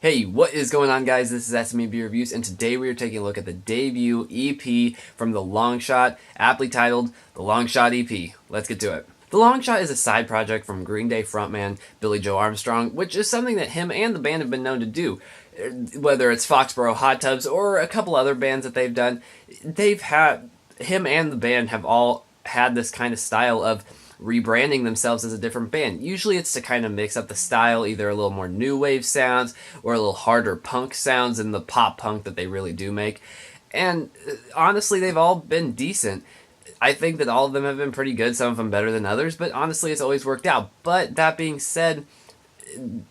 Hey, what is going on, guys? This is SMB Reviews, and today we are taking a look at the debut EP from the Longshot, aptly titled The Longshot EP. Let's get to it. The Longshot is a side project from Green Day frontman Billy Joe Armstrong, which is something that him and the band have been known to do. Whether it's Foxborough Hot Tubs or a couple other bands that they've done, him and the band have all had this kind of style of rebranding themselves as a different band. Usually it's to kind of mix up the style, either a little more new wave sounds or a little harder punk sounds than the pop punk that they really do make. And honestly, they've all been decent. I think that all of them have been pretty good, some of them better than others, but honestly it's always worked out. But that being said,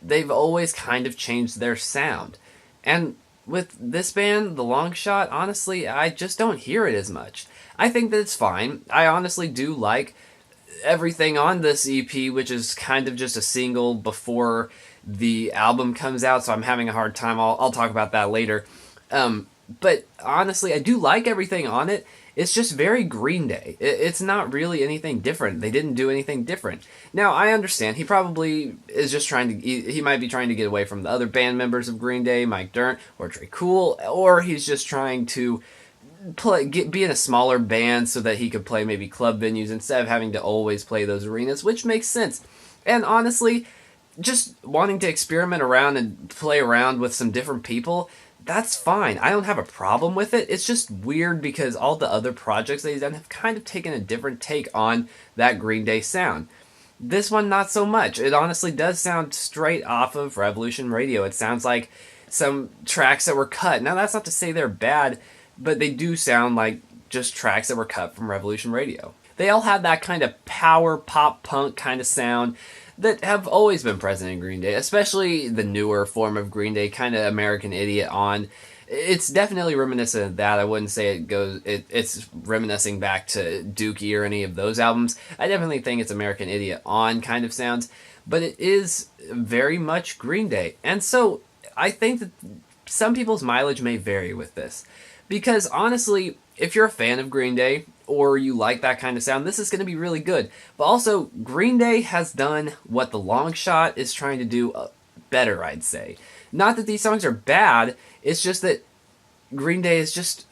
they've always kind of changed their sound. And with this band, The Longshot, honestly, I just don't hear it as much. I think that it's fine. I honestly do like everything on this EP, which is kind of just a single before the album comes out, so I'm having a hard time. I'll talk about that later. But honestly, I do like everything on it. It's just very Green Day. It's not really anything different. They didn't do anything different. Now, I understand. He probably is just trying to... He might be trying to get away from the other band members of Green Day, Mike Dirnt or Trey Cool, or he's just trying to be in a smaller band so that he could play maybe club venues instead of having to always play those arenas, which makes sense. And honestly, just wanting to experiment around and play around with some different people, that's fine. I don't have a problem with it. It's just weird because all the other projects that he's done have kind of taken a different take on that Green Day sound. This one, not so much. It honestly does sound straight off of Revolution Radio. It sounds like some tracks that were cut. Now, that's not to say they're bad, but they do sound like just tracks that were cut from Revolution Radio. They all have that kind of power pop punk kind of sound that have always been present in Green Day, especially the newer form of Green Day, kind of American Idiot on. It's definitely reminiscent of that. I wouldn't say it's reminiscing back to Dookie or any of those albums. I definitely think it's American Idiot on kind of sounds, but it is very much Green Day. And so I think that some people's mileage may vary with this. Because honestly, if you're a fan of Green Day, or you like that kind of sound, this is going to be really good. But also, Green Day has done what the Longshot is trying to do better, I'd say. Not that these songs are bad, it's just that Green Day is just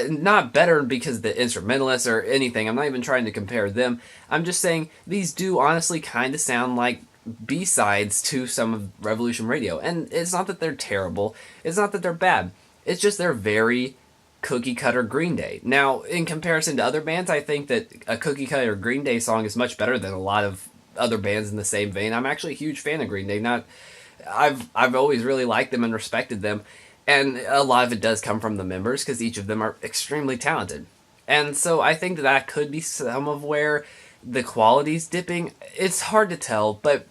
not better because of the instrumentalists or anything. I'm not even trying to compare them. I'm just saying these do honestly kind of sound like B-sides to some of Revolution Radio. And it's not that they're terrible, it's not that they're bad. It's just they're very cookie-cutter Green Day. Now, in comparison to other bands, I think that a cookie-cutter Green Day song is much better than a lot of other bands in the same vein. I'm actually a huge fan of Green Day. I've always really liked them and respected them, and a lot of it does come from the members because each of them are extremely talented. And so I think that could be some of where the quality's dipping. It's hard to tell, but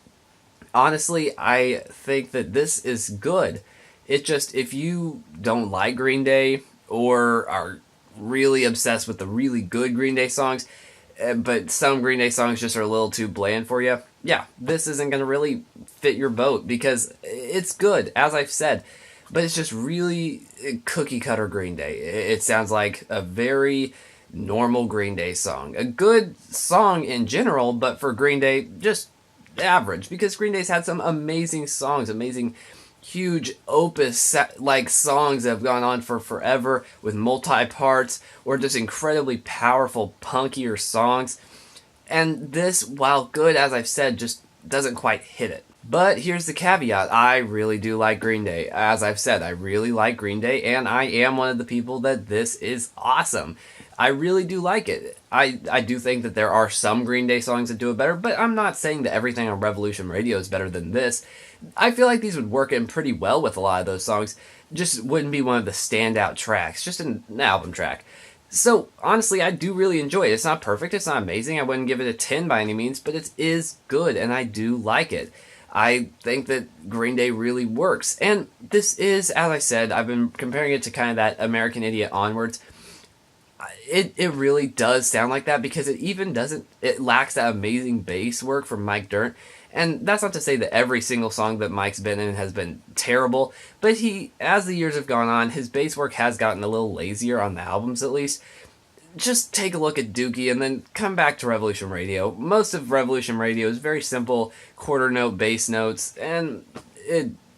honestly, I think that this is good. It just, if you don't like Green Day or are really obsessed with the really good Green Day songs, but some Green Day songs just are a little too bland for you, yeah, this isn't going to really fit your boat because it's good, as I've said, but it's just really cookie cutter Green Day. It sounds like a very normal Green Day song. A good song in general, but for Green Day, just average, because Green Day's had some amazing songs, amazing huge opus like songs that have gone on for forever with multi-parts or just incredibly powerful punkier songs, and this, while good, as I've said, just doesn't quite hit it. But here's the caveat: I really do like Green Day. As I've said, I really like Green Day, and I am one of the people that this is awesome. I really do like it. I do think that there are some Green Day songs that do it better, but I'm not saying that everything on Revolution Radio is better than this. I feel like these would work in pretty well with a lot of those songs. Just wouldn't be one of the standout tracks, just an album track. So, honestly, I do really enjoy it. It's not perfect, it's not amazing, I wouldn't give it a 10 by any means, but it is good, and I do like it. I think that Green Day really works. And this is, as I said, I've been comparing it to kind of that American Idiot onwards. It really does sound like that because it lacks that amazing bass work from Mike Dirnt. And that's not to say that every single song that Mike's been in has been terrible, but as the years have gone on, his bass work has gotten a little lazier on the albums at least. Just take a look at Dookie and then come back to Revolution Radio. Most of Revolution Radio is very simple quarter note bass notes, and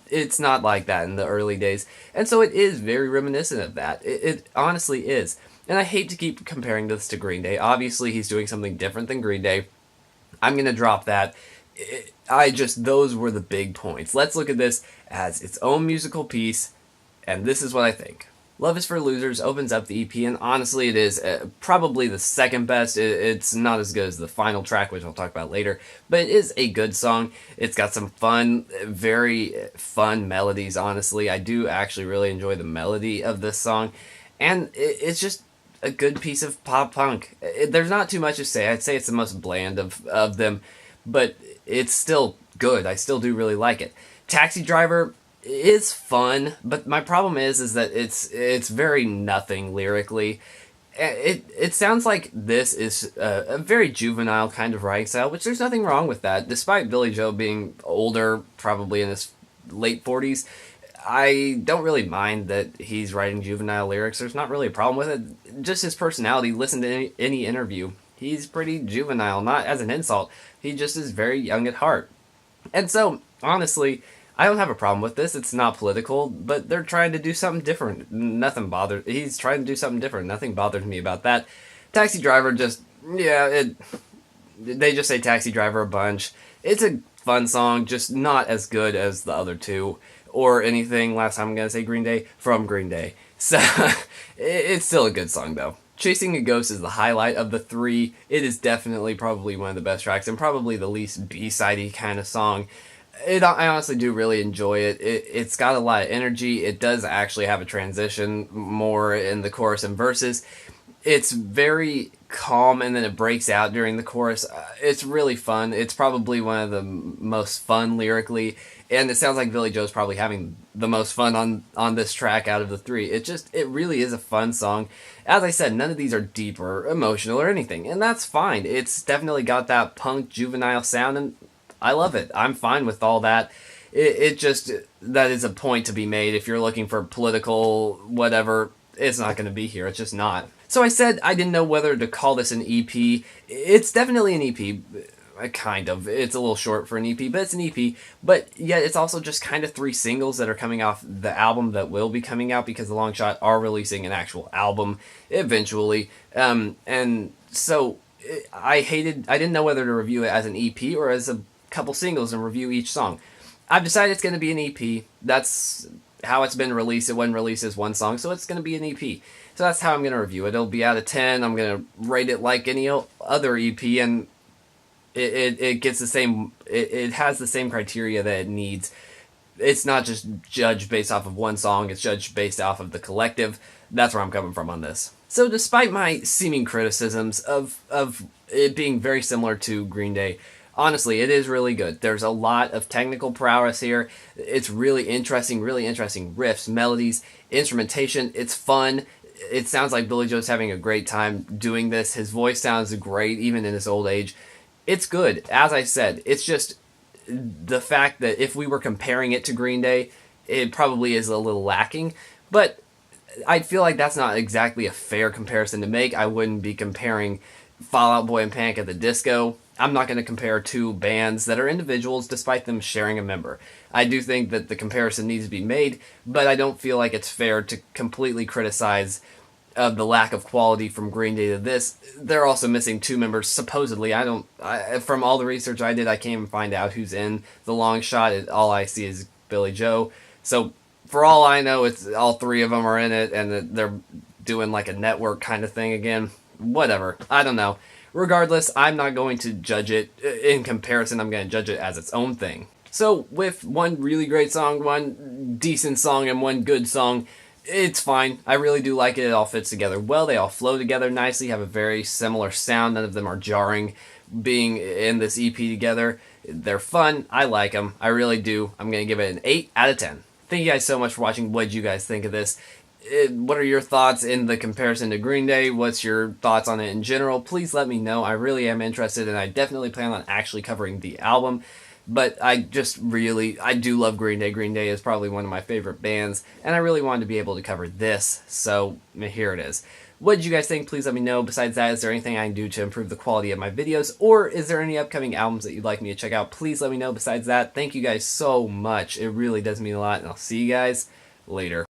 it's not like that in the early days. And so it is very reminiscent of that. It honestly is. And I hate to keep comparing this to Green Day. Obviously, he's doing something different than Green Day. I'm going to drop that. Those were the big points. Let's look at this as its own musical piece, and this is what I think. Love is for Losers opens up the EP, and honestly, it is probably the second best. It's not as good as the final track, which I'll talk about later, but it is a good song. It's got some fun, very fun melodies, honestly. I do actually really enjoy the melody of this song, and it's just a good piece of pop punk. There's not too much to say. I'd say it's the most bland of them, but it's still good. I still do really like it. Taxi Driver is fun, but my problem is that it's very nothing lyrically. It sounds like this is a very juvenile kind of writing style, which there's nothing wrong with that. Despite Billy Joe being older, probably in his late 40s, I don't really mind that he's writing juvenile lyrics. There's not really a problem with it. Just his personality. Listen to any interview. He's pretty juvenile, not as an insult. He just is very young at heart. And so, honestly, I don't have a problem with this. It's not political, but they're trying to do something different. He's trying to do something different. Nothing bothers me about that. Taxi Driver they just say Taxi Driver a bunch. It's a fun song, just not as good as the other two, or anything, last time I'm going to say Green Day, from Green Day. So, it's still a good song, though. Chasing a Ghost is the highlight of the three. It is definitely probably one of the best tracks, and probably the least B-sidey kind of song. I honestly do really enjoy it. It's got a lot of energy. It does actually have a transition more in the chorus and verses. It's very calm, and then it breaks out during the chorus. It's really fun. It's probably one of the most fun lyrically, and it sounds like Billy Joe's probably having the most fun on this track out of the three. It really is a fun song. As I said, none of these are deep or emotional or anything, and that's fine. It's definitely got that punk juvenile sound, and I love it. I'm fine with all that. That is a point to be made. If you're looking for political whatever, it's not going to be here. It's just not. So I said I didn't know whether to call this an EP. It's definitely an EP. Kind of. It's a little short for an EP, but it's an EP. But yet it's also just kind of 3 singles that are coming off the album that will be coming out, because the Longshot are releasing an actual album eventually. And so I didn't know whether to review it as an EP or as a couple singles and review each song. I've decided it's going to be an EP. That's how it's been released. It wasn't released as one song, so it's going to be an EP. So that's how I'm going to review it. It'll be out of 10. I'm going to rate it like any other EP, and it gets the same. It has the same criteria that it needs. It's not just judged based off of one song. It's judged based off of the collective. That's where I'm coming from on this. So despite my seeming criticisms of it being very similar to Green Day, honestly, it is really good. There's a lot of technical prowess here. It's really interesting riffs, melodies, instrumentation. It's fun. It sounds like Billy Joe's having a great time doing this. His voice sounds great, even in his old age. It's good. As I said, it's just the fact that if we were comparing it to Green Day, it probably is a little lacking. But I feel like that's not exactly a fair comparison to make. I wouldn't be comparing Fall Out Boy and Panic at the Disco. I'm not going to compare two bands that are individuals despite them sharing a member. I do think that the comparison needs to be made, but I don't feel like it's fair to completely criticize the lack of quality from Green Day to this. They're also missing 2 members, supposedly. From all the research I did, I can't even find out who's in the Longshot. All I see is Billy Joe. So for all I know, it's all 3 of them are in it, and they're doing like a network kind of thing again. Whatever. I don't know. Regardless, I'm not going to judge it in comparison. I'm going to judge it as its own thing. So, with one really great song, one decent song, and one good song, it's fine. I really do like it. It all fits together well. They all flow together nicely, have a very similar sound. None of them are jarring being in this EP together. They're fun. I like them. I really do. I'm going to give it an 8 out of 10. Thank you guys so much for watching. What did you guys think of this? What are your thoughts in the comparison to Green Day? What's your thoughts on it in general? Please let me know. I really am interested, and I definitely plan on actually covering the album. But I do love Green Day. Green Day is probably one of my favorite bands, and I really wanted to be able to cover this, so here it is. What did you guys think? Please let me know. Besides that, is there anything I can do to improve the quality of my videos, or is there any upcoming albums that you'd like me to check out? Please let me know. Besides that, thank you guys so much. It really does mean a lot, and I'll see you guys later.